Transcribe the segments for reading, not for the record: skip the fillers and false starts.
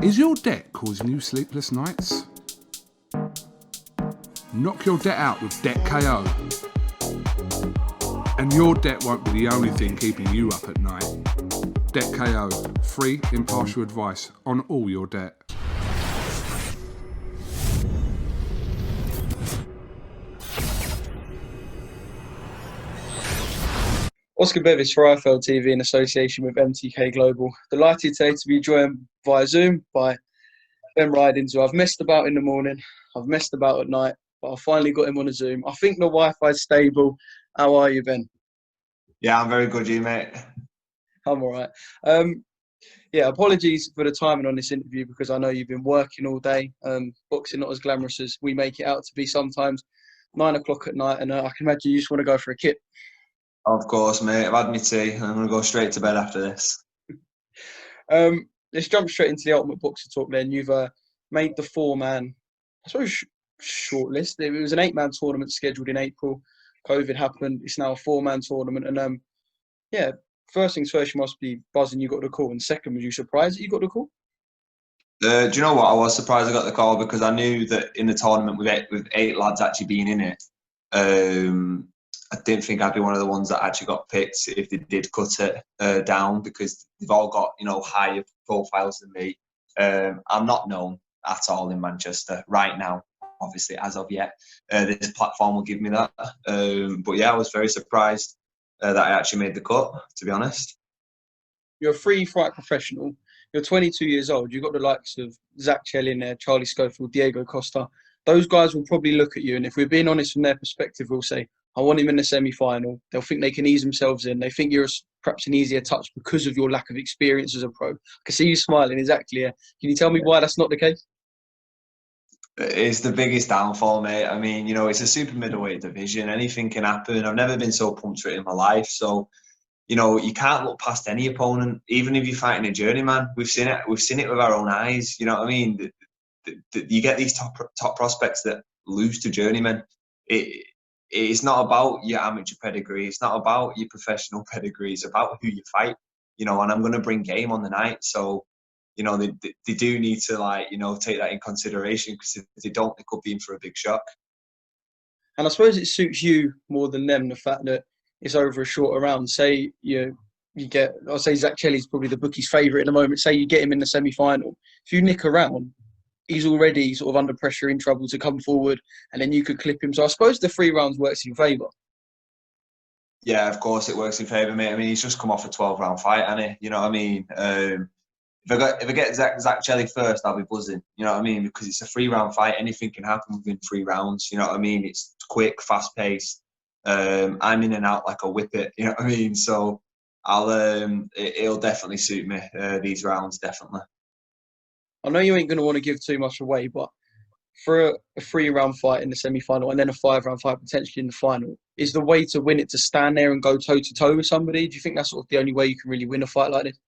Is your debt causing you sleepless nights? Knock your debt out with Debt KO. And your debt won't be the only thing keeping you up at night. Debt KO, free impartial advice on all your debt. Oscar BEVIS for IFL TV in association with MTK Global. Delighted today to be joined via Zoom by Ben Ridings, who I've messed about in the morning, I've messed about at night, but I finally got him on a Zoom. I think the Wi-Fi's stable. How are you, Ben? Yeah, I'm very good, you mate. I'm all right. Apologies for the timing on this interview because I know you've been working all day. Boxing not as glamorous as we make it out to be sometimes. 9 o'clock at night, and I can imagine you just want to go for a kip. Of course, mate. I've had my tea and I'm going to go straight to bed after this. Let's jump straight into the Ultimate Boxer talk then. You've made the four-man, I suppose, shortlist. It was an 8-man tournament scheduled in April. COVID happened. It's now a 4-man tournament. And, first things first, you must be buzzing you got the call. And second, was you surprised that you got the call? Do you know what? I was surprised I got the call because I knew that in the tournament with eight lads actually being in it, I didn't think I'd be one of the ones that actually got picked if they did cut it down because they've all got, higher profiles than me. I'm not known at all in Manchester right now, obviously, as of yet. This platform will give me that. But yeah, I was very surprised that I actually made the cut, to be honest. You're a free fight professional. You're 22 years old. You've got the likes of Zach Chelly in there, Charlie Schofield, Diego Costa. Those guys will probably look at you, and if we're being honest from their perspective, we'll say, I want him in the semi-final. They'll think they can ease themselves in. They think you're perhaps an easier touch because of your lack of experience as a pro. I can see you smiling, exactly. Can you tell me why that's not the case? It's the biggest downfall, mate. I mean, it's a super middleweight division. Anything can happen. I've never been so pumped for it in my life. So, you can't look past any opponent, even if you're fighting a journeyman. We've seen it. We've seen it with our own eyes. You know what I mean? You get these top prospects that lose to journeymen. It's not about your amateur pedigree. It's not about your professional pedigree. It's about who you fight. And I'm going to bring game on the night. So, they do need to take that in consideration because if they don't, they could be in for a big shock. And I suppose it suits you more than them, the fact that it's over a shorter round. Say you get, I'll say Zach Chelly's probably the bookie's favourite at the moment. Say you get him in the semi-final. If you nick around, he's already sort of under pressure, in trouble to come forward, and then you could clip him. So I suppose the 3 rounds works in favour. Yeah, of course it works in favour, mate. I mean, he's just come off a 12-round fight, hasn't he? You know what I mean? If I get Zach Chelly first, I'll be buzzing. You know what I mean? Because it's a 3-round fight. Anything can happen within 3 rounds. You know what I mean? It's quick, fast-paced. I'm in and out like a whippet. You know what I mean? So it'll definitely suit me, these rounds, definitely. I know you ain't going to want to give too much away, but for a 3-round fight in the semi-final and then a 5-round fight potentially in the final, is the way to win it to stand there and go toe-to-toe with somebody? Do you think that's sort of the only way you can really win a fight like this?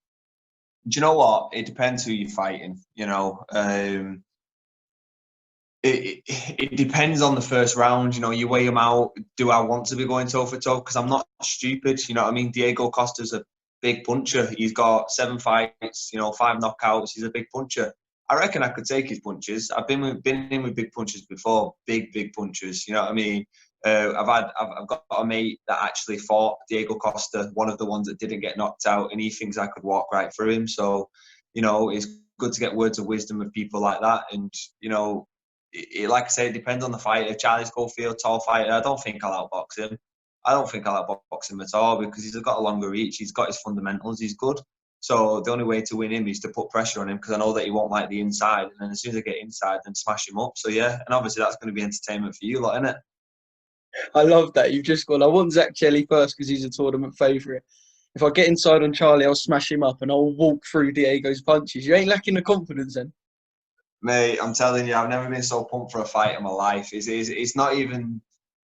Do you know what? It depends who you're fighting. It depends on the first round. You weigh them out. Do I want to be going toe for toe? Because I'm not stupid. You know what I mean? Diego Costa's a big puncher. He's got 7 fights. 5 knockouts. He's a big puncher. I reckon I could take his punches. I've been in with big punches before. Big punches. You know what I mean? I've got a mate that actually fought Diego Costa, one of the ones that didn't get knocked out, and he thinks I could walk right through him. So, it's good to get words of wisdom of people like that. And, like I say, it depends on the fighter. Charlie Schofield, tall fighter, I don't think I'll outbox him. I don't think I'll outbox him at all because he's got a longer reach. He's got his fundamentals. He's good. So the only way to win him is to put pressure on him because I know that he won't like the inside. And then as soon as I get inside, then smash him up. So, yeah, and obviously that's going to be entertainment for you lot, isn't it? I love that. You've just gone, I want Zach Chelly first because he's a tournament favourite. If I get inside on Charlie, I'll smash him up and I'll walk through Diego's punches. You ain't lacking the confidence then. Mate, I'm telling you, I've never been so pumped for a fight in my life. It's not even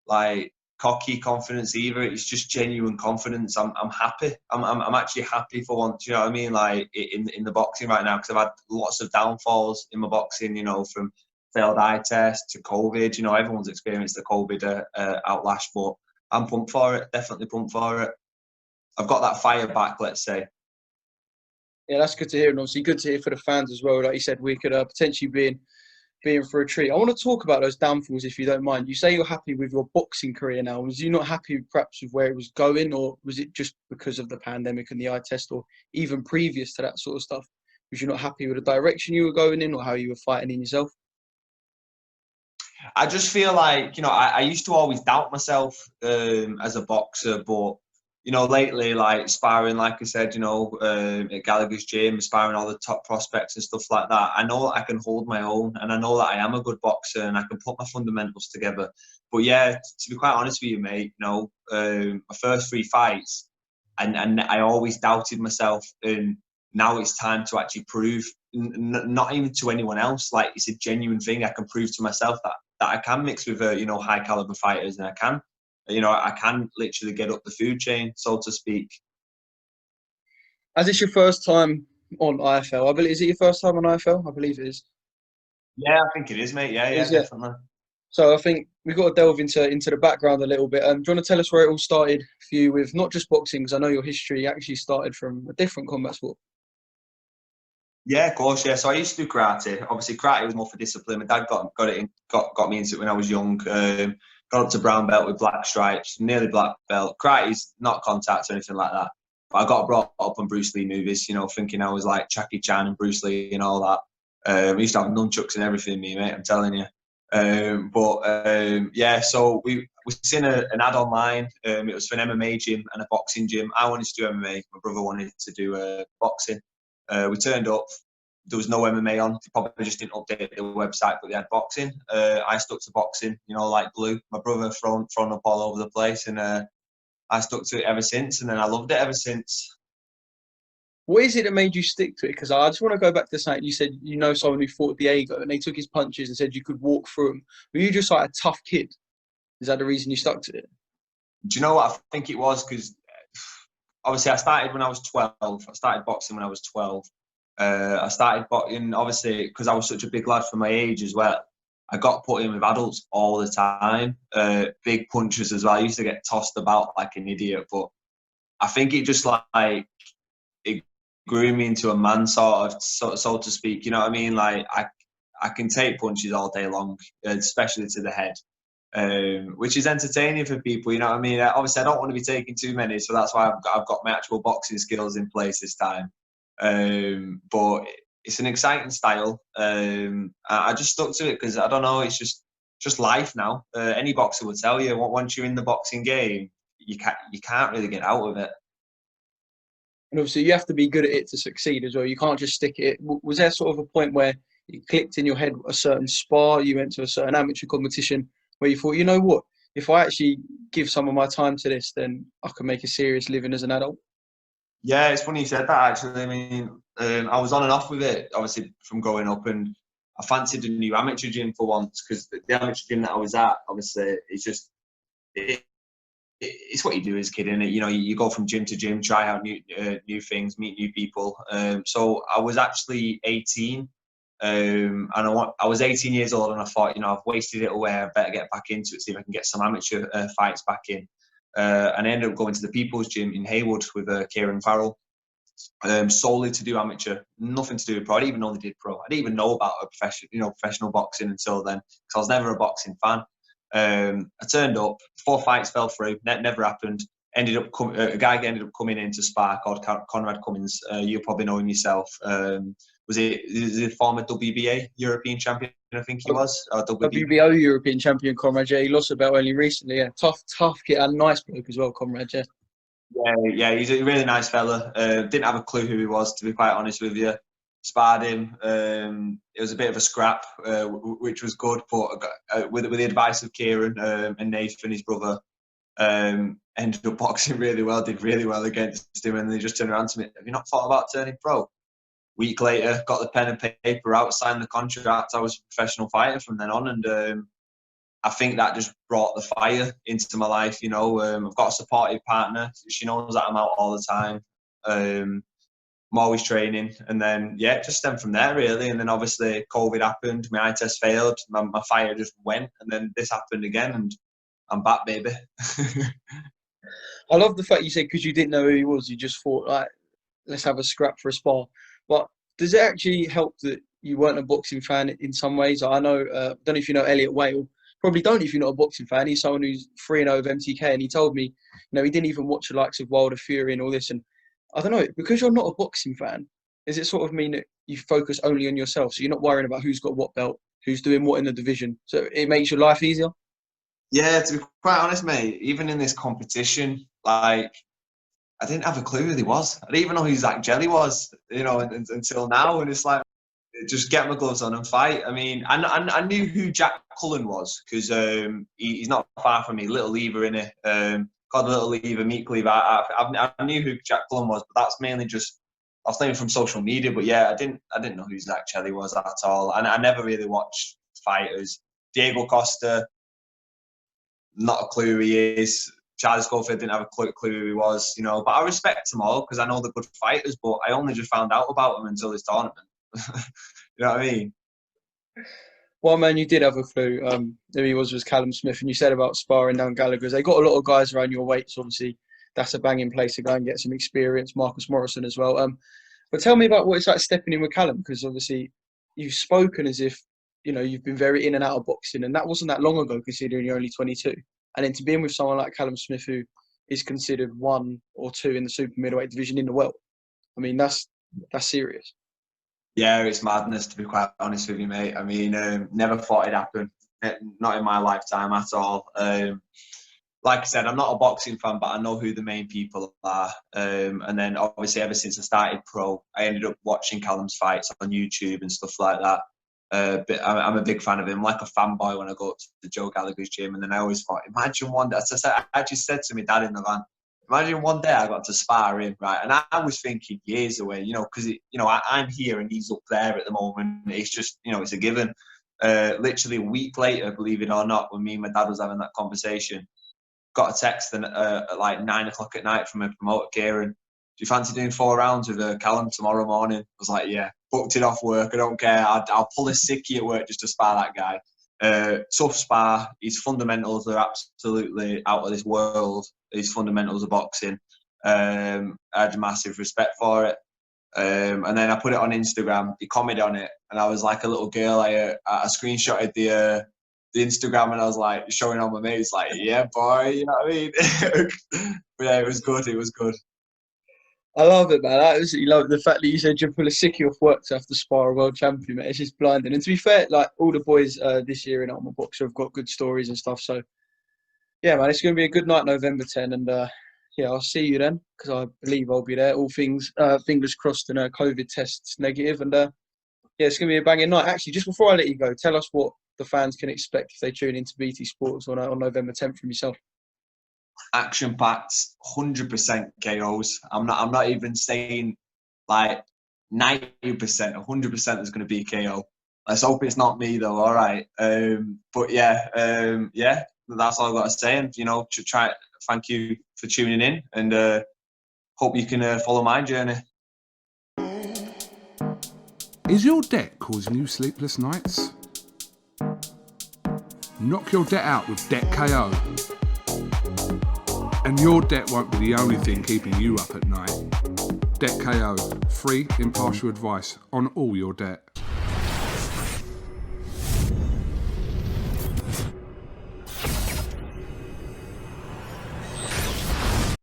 like cocky confidence either. It's just genuine confidence. I'm happy. I'm actually happy for once. You know what I mean? Like in the boxing right now because I've had lots of downfalls in my boxing. From failed eye test to COVID. Everyone's experienced the COVID outlash, but I'm pumped for it. Definitely pumped for it. I've got that fire back. Let's say. Yeah, that's good to hear, and obviously good to hear for the fans as well. Like you said, we could potentially be in for a treat. I want to talk about those downfalls, if you don't mind. You say you're happy with your boxing career now. Was you not happy perhaps with where it was going, or was it just because of the pandemic and the eye test, or even previous to that sort of stuff? Was you not happy with the direction you were going in, or how you were fighting in yourself? I just feel like, I used to always doubt myself as a boxer, but, lately, like sparring, like I said, at Gallagher's gym, sparring all the top prospects and stuff like that, I know that I can hold my own, and I know that I am a good boxer and I can put my fundamentals together. But yeah, to be quite honest with you, mate, my first 3 fights, and I always doubted myself, and now it's time to actually prove, not even to anyone else, like it's a genuine thing. I can prove to myself that I can mix with, high caliber fighters, and I can literally get up the food chain, so to speak. As it's your first time on IFL, I believe, is it your first time on IFL? I believe it is. Yeah, I think it is, mate. Yeah, It is, yeah. definitely. So I think we've got to delve into the background a little bit. Do you want to tell us where it all started for you with not just boxing, because I know your history actually started from a different combat sport? Yeah, of course. Yeah, so I used to do karate. Obviously, karate was more for discipline. My dad got me into it when I was young. Got up to brown belt with black stripes, nearly black belt. Karate's not contact or anything like that. But I got brought up on Bruce Lee movies, thinking I was like Jackie Chan and Bruce Lee and all that. We used to have nunchucks and everything, me mate. I'm telling you. Yeah, so we seen an ad online. It was for an MMA gym and a boxing gym. I wanted to do MMA. My brother wanted to do boxing. We turned up. There was no MMA on. They probably just didn't update the website, but they had boxing. I stuck to boxing, like glue. My brother thrown up all over the place, and I stuck to it ever since. And then I loved it ever since. What is it that made you stick to it? Because I just want to go back to something you said. Someone who fought Diego, and they took his punches and said you could walk through them. Were you just like a tough kid? Is that the reason you stuck to it? Do you know what I think it was? Because obviously I started when I was 12. I started boxing when I was 12. I started boxing, obviously, because I was such a big lad for my age as well. I got put in with adults all the time, big punches as well. I used to get tossed about like an idiot, but I think it just like it grew me into a man, so to speak. You know what I mean? Like I can take punches all day long, especially to the head, which is entertaining for people. You know what I mean? Obviously, I don't want to be taking too many, so that's why I've got my actual boxing skills in place this time. But it's an exciting style. I just stuck to it because I don't know. It's just life now. Any boxer would tell you once you're in the boxing game, you can't really get out of it. And obviously, you have to be good at it to succeed as well. You can't just stick at it. Was there sort of a point where it clicked in your head a certain spar? You went to a certain amateur competition where you thought, you know what? If I actually give some of my time to this, then I can make a serious living as an adult. Yeah, it's funny you said that, actually. I mean, I was on and off with it, obviously, from growing up, and I fancied a new amateur gym for once, because the amateur gym that I was at, obviously, it's what you do as a kid, innit? You go from gym to gym, try out new things, meet new people. So I was actually 18, and I was 18 years old, and I thought, I've wasted it away. I better get back into it, see if I can get some amateur fights back in. And I ended up going to the People's Gym in Haywood with Kieran Farrell, solely to do amateur, nothing to do with pro. I didn't even know they did pro. I didn't even know about professional boxing until then, because I was never a boxing fan. I turned up, 4 fights fell through, never happened. A guy ended up coming in to spar called Conrad Cummins. You probably know him yourself. Was he former WBA European champion? I think he was. WBO European champion, Conrad. Yeah, he lost the belt only recently. Yeah, tough kid and nice bloke as well, Conrad. Yeah. Yeah, he's a really nice fella. Didn't have a clue who he was, to be quite honest with you. Sparred him. It was a bit of a scrap, which was good. But with the advice of Kieran and Nathan, his brother, ended up boxing really well. Did really well against him, and they just turned around to me. Have you not thought about turning pro? Week later, got the pen and paper out, signed the contract. I was a professional fighter from then on, and I think that just brought the fire into my life. I've got a supportive partner. She knows that I'm out all the time. I'm always training, and then it just stemmed from there really. And then obviously COVID happened, my eye test failed, my fire just went, and then this happened again, and I'm back, baby. I love the fact you said because you didn't know who he was, you just thought like let's have a scrap for a spar. But does it actually help that you weren't a boxing fan in some ways? I know, don't know if you know Elliot Whale. Probably don't if you're not a boxing fan. He's someone who's 3-0 of MTK, and he told me, he didn't even watch the likes of Wilder, Fury, and all this. And I don't know, because you're not a boxing fan, does it sort of mean that you focus only on yourself? So you're not worrying about who's got what belt, who's doing what in the division. So it makes your life easier? Yeah, to be quite honest, mate, even in this competition, like, I didn't have a clue who he was. I didn't even know who Zach Jelly was, until now. And it's like, just get my gloves on and fight. I mean, I knew who Jack Cullen was because he's not far from me, Little Lever in it. Called Little Lever, Meat Cleaver. I knew who Jack Cullen was, but that's mainly just, I was thinking from social media. But yeah, I didn't know who Zach Jelly was at all. And I never really watched fighters. Diego Costa, not a clue who he is. Charlie Schofield didn't have a clue who he was, But I respect them all because I know they're good fighters. But I only just found out about them until this tournament. You know what I mean? Well, man, you did have a clue who he was Callum Smith. And you said about sparring down Gallagher's. They got a lot of guys around your weights, obviously. That's a banging place to go and get some experience. Marcus Morrison as well. But tell me about what it's like stepping in with Callum, because obviously you've spoken as if, you've been very in and out of boxing. And that wasn't that long ago, considering you're only 22. And then to be in with someone like Callum Smith, who is considered 1 or 2 in the super middleweight division in the world, I mean, that's serious. Yeah, it's madness, to be quite honest with you, mate. I mean, never thought it'd happen. Not in my lifetime at all. Like I said, I'm not a boxing fan, but I know who the main people are. And then obviously ever since I started pro, I ended up watching Callum's fights on YouTube and stuff like that. But I'm a big fan of him, like a fanboy when I go to Joe Gallagher's gym. And then I always thought, imagine one day, I actually said to my dad in the van, imagine one day I got to spar him, right? And I was thinking years away, because I'm here and he's up there at the moment. It's just, it's a given. Literally a week later, believe it or not, when me and my dad was having that conversation, got a text at like 9 o'clock at night from a promoter, Kieran. Do you fancy doing 4 rounds with Callum tomorrow morning? I was like, yeah, booked it off work. I don't care. I'll pull a sickie at work just to spar that guy. Tough spar. His fundamentals are absolutely out of this world. His fundamentals of boxing. I had massive respect for it. And then I put it on Instagram. He commented on it, and I was like a little girl. I screenshotted the Instagram, and I was like showing all my mates, like, yeah, boy, you know what I mean? But yeah, it was good. It was good. I love it, man. I absolutely love it. The fact that you said you'd pull a sickie off work to have to spar a world champion, mate. It's just blinding. And to be fair, like all the boys this year in Armour Boxer have got good stories and stuff. So, yeah, man, it's going to be a good night, November 10. And, yeah, I'll see you then, because I believe I'll be there. All things, fingers crossed, and COVID tests negative. And, yeah, it's going to be a banging night. Actually, just before I let you go, tell us what the fans can expect if they tune into BT Sports on November 10th from yourself. Action-packed, 100% KOs. I'm not even saying like 90%, 100% there's going to be a KO. Let's hope it's not me though. All right. But yeah, that's all I've got to say. And thank you for tuning in, and hope you can follow my journey. Is your debt causing you sleepless nights? Knock your debt out with Debt KO. And your debt won't be the only thing keeping you up at night. Debt KO, free impartial advice on all your debt.